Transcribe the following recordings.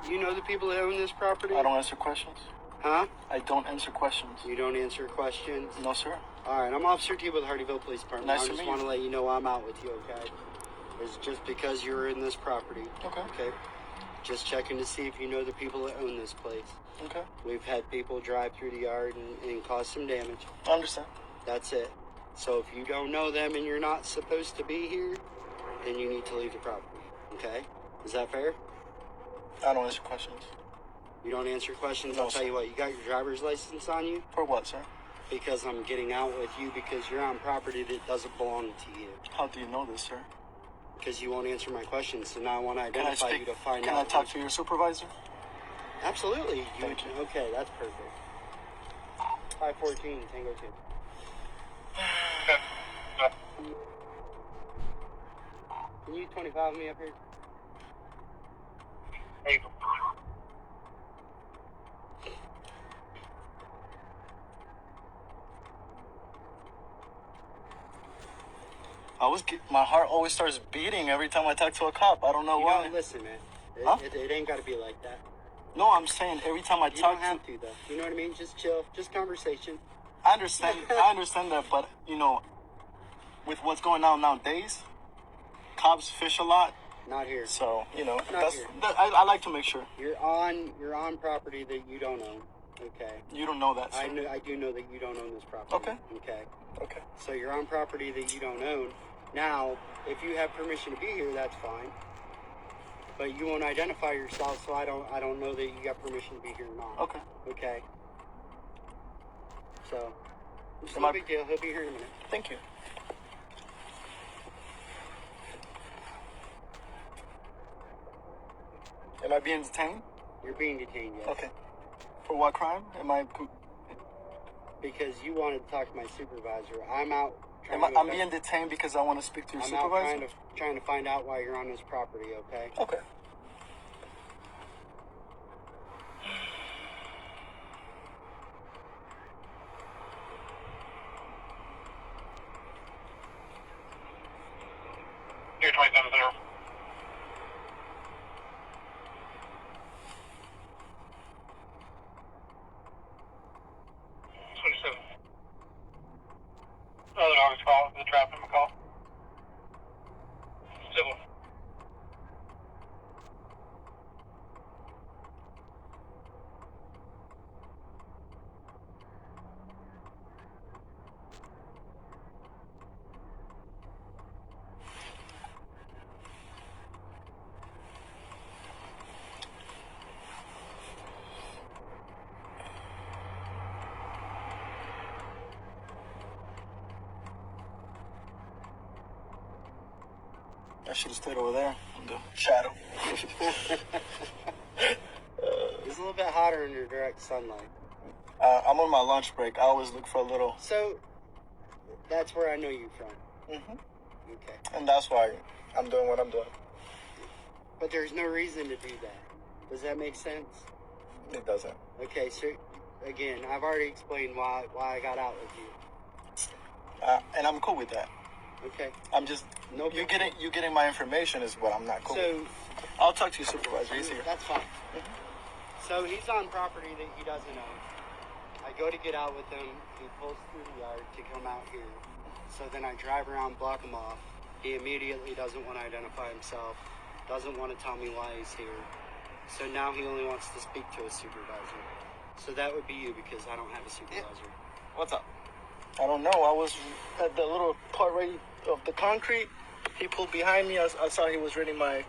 You know the people that own this property? I don't answer questions. Huh? I don't answer questions. You don't answer questions? No, sir. All right, I'm Officer T with Hardyville Police Department. Nice I to just meet want to you. let you know I'm out with you, okay? It's just because you're in this property. Okay. Okay? Just checking to see if you know the people that own this place. Okay. We've had people drive through the yard and cause some damage. I understand. That's it. So if you don't know them and you're not supposed to be here, then you need to leave the property. Okay? Is that fair? I don't answer questions. You don't answer questions? No, I'll tell sir. you what, you got your driver's license on you? For what, sir? Because I'm getting out with you because you're on property that doesn't belong to you. How do you know this, sir? Because you won't answer my questions, so now I want to Can I identify speak? you to find Can out. I talk to your supervisor? Absolutely. Thank you. Okay, that's perfect. 514, Tango 2. Can you 25 me up here? Hey. My heart always starts beating every time I talk to a cop. I don't know You why. don't listen, man. Huh? It ain't got to be like that. No, I'm saying every time I You talk don't have to, though. You know what I mean? Just chill. Just conversation. I understand. I understand that, but with what's going on nowadays, cops fish a lot. Not here. So here. I like to make sure. You're on property that you don't own. Okay. You don't know that, sir. I do know that you don't own this property. Okay. Okay. Okay. So you're on property that you don't own. Now, if you have permission to be here, that's fine. But you won't identify yourself, so I don't know that you got permission to be here or not. Okay. Okay. So, it's Am no I- big deal. He'll be here in a minute. Thank you. Am I being detained? You're being detained, yes. Okay. For what crime? Because you wanted to talk to my supervisor. I'm out trying I'm to... being detained because I want to speak to your I'm out supervisor? trying to find out why you're on this property, okay? Okay. Here, 27 0. Other office call, the traffic call. Civil. I should have stayed over there in the shadow. It's a little bit hotter in your direct sunlight. I'm on my lunch break. I always look for a little. So, that's where I know you from. Mm-hmm. Okay. And that's why I'm doing what I'm doing. But there's no reason to do that. Does that make sense? It doesn't. Okay, so, again, I've already explained why I got out with you. And I'm cool with that. Okay. I'm just No you big getting my information is what I'm not cool with. So, I'll talk to your supervisor. He's here. that's fine. So, he's on property that he doesn't own. I go to get out with him. He pulls through the yard to come out here. So then I drive around, block him off. He immediately doesn't want to identify himself, doesn't want to tell me why he's here. So now he only wants to speak to a supervisor. So that would be you because I don't have a supervisor. What's up? I don't know. I was at the little part right of the concrete. He pulled behind me. I saw he was reading my.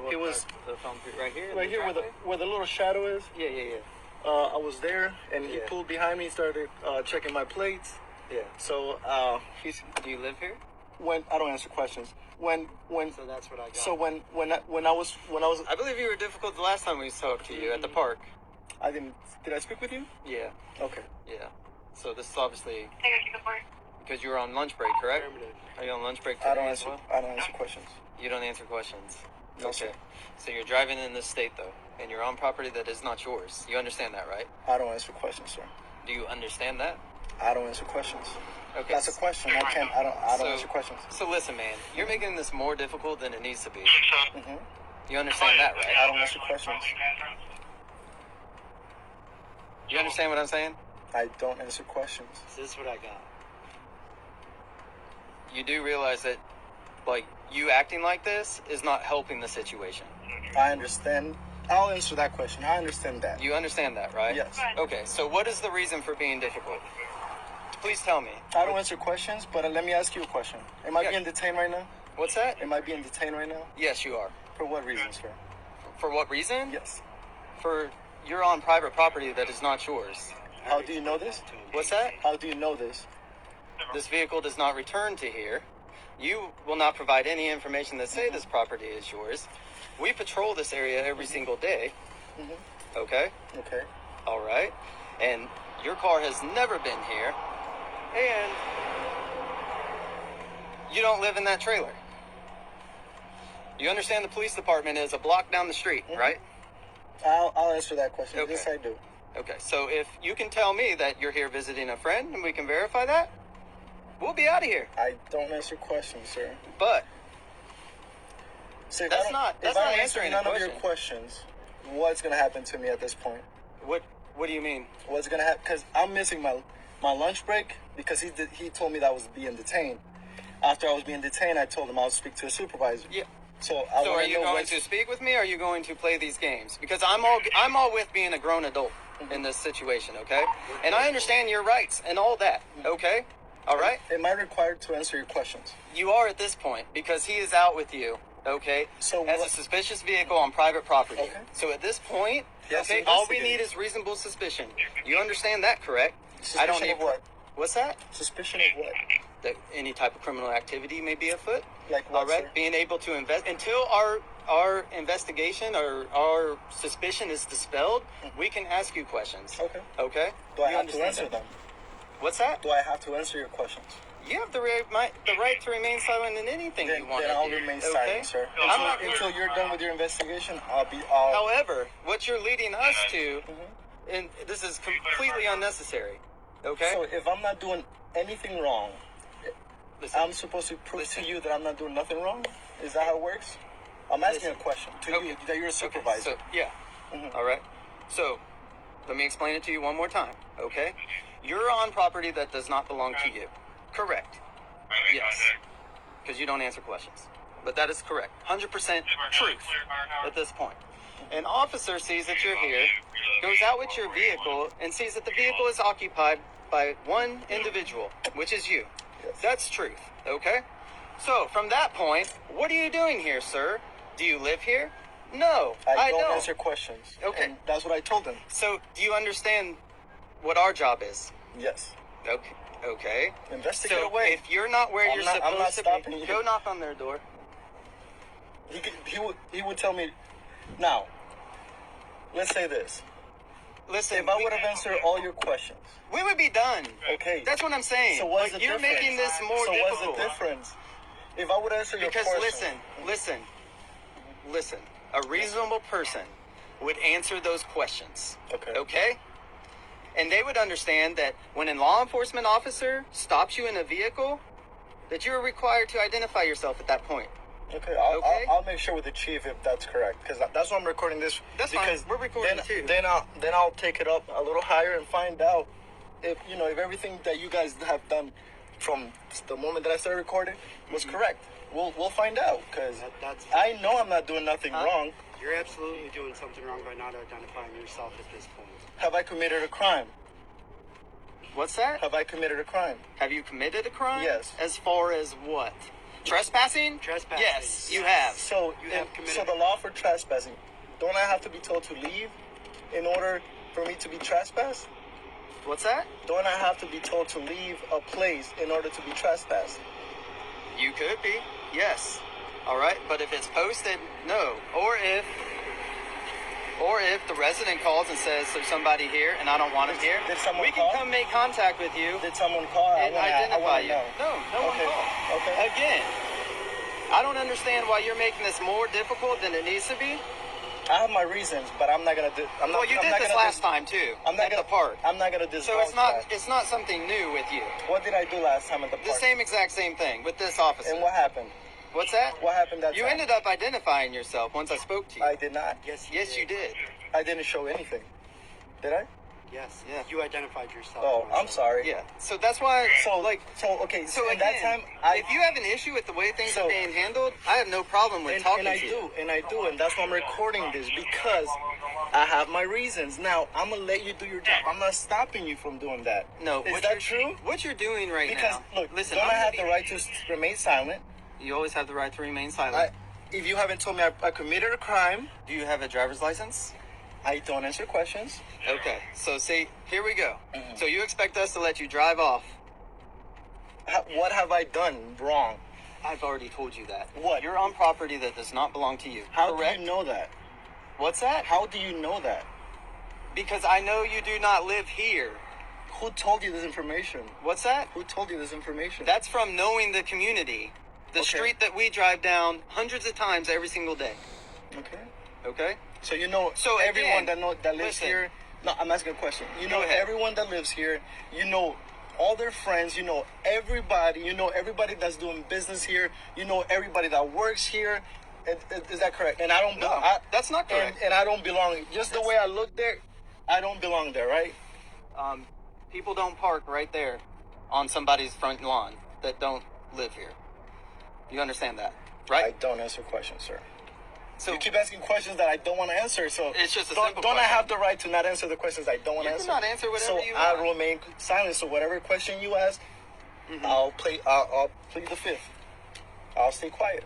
He was the concrete right here. right here where the little shadow is. Yeah, yeah, yeah. I was there, and he Yeah. pulled behind me, started checking my plates. Yeah. So he's Do you live here? when I don't answer questions. When So that's what I got. so when I was I believe you were difficult the last time we talked to you at the park. I didn't. Did I speak with you? Yeah, Okay. yeah. So this is obviously Take a report. because you were on lunch break, correct? Affirmative. Are you on lunch break I today don't as answer. well? I don't answer questions. You don't answer questions. No, sir. So you're driving in this state though, and you're on property that is not yours. You understand that, right? I don't answer questions, sir. Do you understand that? I don't answer questions. Okay. That's a question. I don't So- answer questions. So listen, man, you're making this more difficult than it needs to be. Mm-hmm. You understand that, right? I don't answer questions. You understand what I'm saying? I don't answer questions. This is what I got. You do realize that, like, you acting like this is not helping the situation. I understand. I'll answer that question. I understand that. You understand that, right? Yes. Okay, so what is the reason for being difficult? Please tell me. I don't answer questions, but let me ask you a question. Am I Yeah. being detained right now? What's that? Am I being detained right now? Yes, you are. For what reason, sir? For what reason? Yes. For you're on private property that is not yours. How do you know this? What's that? How do you know this? This vehicle does not return to here. You will not provide any information that say this property is yours. We patrol this area every single day. Okay? Okay. All right. And your car has never been here. And you don't live in that trailer. You understand the police department is a block down the street, right? I'll answer that question. Okay. Yes, I do. Okay, so if you can tell me that you're here visiting a friend and we can verify that, we'll be out of here. I don't answer questions, sir. But So if That's I don't- not- if that's I not don't answering answer the none of your questions, what's gonna happen to me at this point? what do you mean? What's gonna happen? Because I'm missing my lunch break because he told me that I was being detained. After I was being detained, I told him I'll speak to a supervisor. Yeah. So So want are to you know going what's- to speak with me or are you going to play these games? Because I'm all with being a grown adult in this situation, okay? And I understand your rights and all that, okay? All right? Am I required to answer your questions? You are at this point because he is out with you, okay? So as a what- suspicious vehicle on private property. Okay. So at this point, Yes, okay, all we investigate. need is reasonable suspicion. You understand that, correct? I don't Suspicion need of what? What's that? Suspicion of what? That any type of criminal activity may be afoot. Like what, All right, sir? being able to invest until our investigation or our suspicion is dispelled, we can ask you questions. Okay. Okay. Do I You have to understand answer that? them? What's that? Do I have to answer your questions? You have the right to remain silent in anything you want Then to I'll do. remain okay? silent, sir. I'm not- Until you're done with your investigation, I'll. However, what you're leading us to, and this is completely unnecessary. Okay. So if I'm not doing anything wrong, Listen, I'm supposed to prove Listen. to you that I'm not doing nothing wrong? Is that how it works? I'm asking Listen. a question to you Okay. that you're a supervisor. So, yeah. All right. So, let me explain it to you one more time, okay? You're on property that does not belong to you. Correct. Yes. Because you don't answer questions. But that is correct. 100% truth at this point. An officer sees that you're here, goes out with your vehicle, and sees that the vehicle is occupied by one individual, which is you. Yes. That's truth, okay? So, from that point, what are you doing here, sir? Do you live here? No, I don't. don't answer questions. Okay. And that's what I told them. So, do you understand what our job is? Yes. Okay. Okay. Investigate So, away. if you're not where I'm you're not- I'm not supposed to stopping be, you. go knock on their door. He would tell me. Now, let's say this. Listen, If I would have answered all your questions, we would be done. okay. That's what I'm saying. So what's Like, the you're difference? making this more so difficult. what's the difference? If I would answer your Because question, listen. A reasonable person would answer those questions. Okay. Okay? And they would understand that when a law enforcement officer stops you in a vehicle, that you're required to identify yourself at that point. Okay, Okay. I'll make sure with the chief if that's correct, because that's why I'm recording this. That's fine. because We're recording then, too. Then I'll take it up a little higher and find out if if everything that you guys have done from the moment that I started recording was correct. We'll find out, because That's I know I'm not doing nothing wrong. You're absolutely doing something wrong by not identifying yourself at this point. Have I committed a crime? What's that? Have I committed a crime? Have you committed a crime? Yes. As far as what? Trespassing? Trespassing. Yes, you have. So, You have committed- so the law for trespassing, don't I have to be told to leave in order for me to be trespassed? What's that? Don't I have to be told to leave a place in order to be trespassed? You could be. Yes. All right. But if it's posted, no. Or if the resident calls and says there's somebody here and I don't want him here, Did someone we can call? come make contact with you Did someone call? and identify you. know. No one Okay. called. Okay. Again, I don't understand why you're making this more difficult than it needs to be. I have my reasons, but I'm not gonna do. I'm not. Well, you I'm did not this gonna last time too. I'm not at gonna the park. I'm not gonna So it's divulge not that. it's not something new with you. What did I do last time at the park? The same exact same thing with this officer. And what happened? What's that? What happened that You time? ended up identifying yourself once I spoke to you. I did not. Yes, Yes, you did. I didn't show anything. Did I? Yes. Yeah. You identified yourself. Oh, when I I'm saw sorry. Yeah. So that's why. Okay. So in again, that time, if you have an issue with the way things So- are being handled, I have no problem with talking and I to you. do, and that's why I'm recording this because I have my reasons. Now I'm gonna let you do your job. I'm not stopping you from doing that. No, is what that you're- true? What you're doing right Because now? look, listen, don't I'm I have gonna the right to remain silent? You always have the right to remain silent. If you haven't told me I committed a crime, Do you have a driver's license? I don't answer questions. Okay. So see, here we go. Mhm. So you expect us to let you drive off? What have I done wrong? I've already told you that. What? You're on property that does not belong to you. How correct? do you know that? What's that? How do you know that? Because I know you do not live here. Who told you this information? What's that? Who told you this information? That's from knowing the community. The Okay. street that we drive down hundreds of times every single day. Okay. Okay? So you know So everyone again, that lives listen. here. No, I'm asking a question. You Go know ahead. everyone that lives here. You know all their friends. You know everybody. You know everybody that's doing business here. You know everybody that works here. Is that correct? And I don't. No, that's not correct. And I don't belong. Just the way I look there, I don't belong there, right? People don't park right there on somebody's front lawn that don't live here. You understand that, I right? don't answer questions, sir. So You keep asking questions that I don't want to answer. So It's just a don't, simple don't I question. have the right to not answer the questions I don't want You to answer? cannot answer whatever so you I want. remain silent. So whatever question you ask, Mm-hmm. I'll plead the fifth. I'll stay quiet,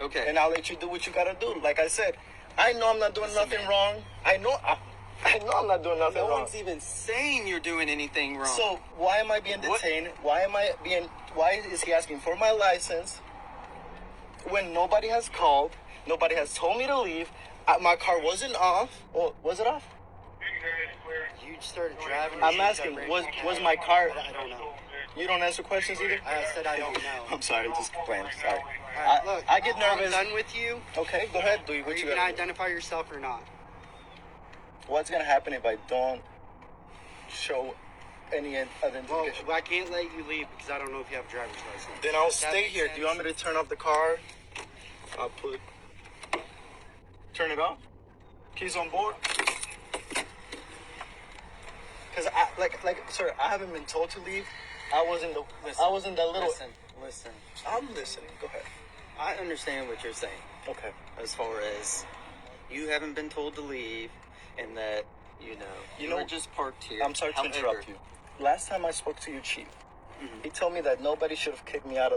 okay. and I'll let you do what you gotta do. Like I said, I know I'm not doing Listen, nothing man. wrong. I know I'm not doing nothing No wrong. one's even saying you're doing anything wrong. So why am I being What- detained? Why is he asking for my license when nobody has called? Nobody has told me to leave. My car wasn't off. Or was it off? You started driving. I'm as soon as I asking, braking. was my car? I don't know. You don't answer questions either. I said I don't know. I'm sorry, just playing. Sorry. All right, look, I get nervous. I'm done with you. Okay, go ahead. Do Are what you you gonna gotta do. identify yourself or not? What's gonna happen if I don't show any Well, identification? I can't let you leave because I don't know if you have a driver's license. Then I'll That stay makes here. Do you want me to turn off the car? I'll turn it off. Keys on board. Cause sir, I haven't been told to leave. I was in the little. Listen. I'm listening. Go ahead. I understand what you're saying Okay. as far as you haven't been told to leave and that, you know, were just parked here. I'm sorry to However, interrupt you. Last time I spoke to you, Chief, he told me that nobody should have kicked me out of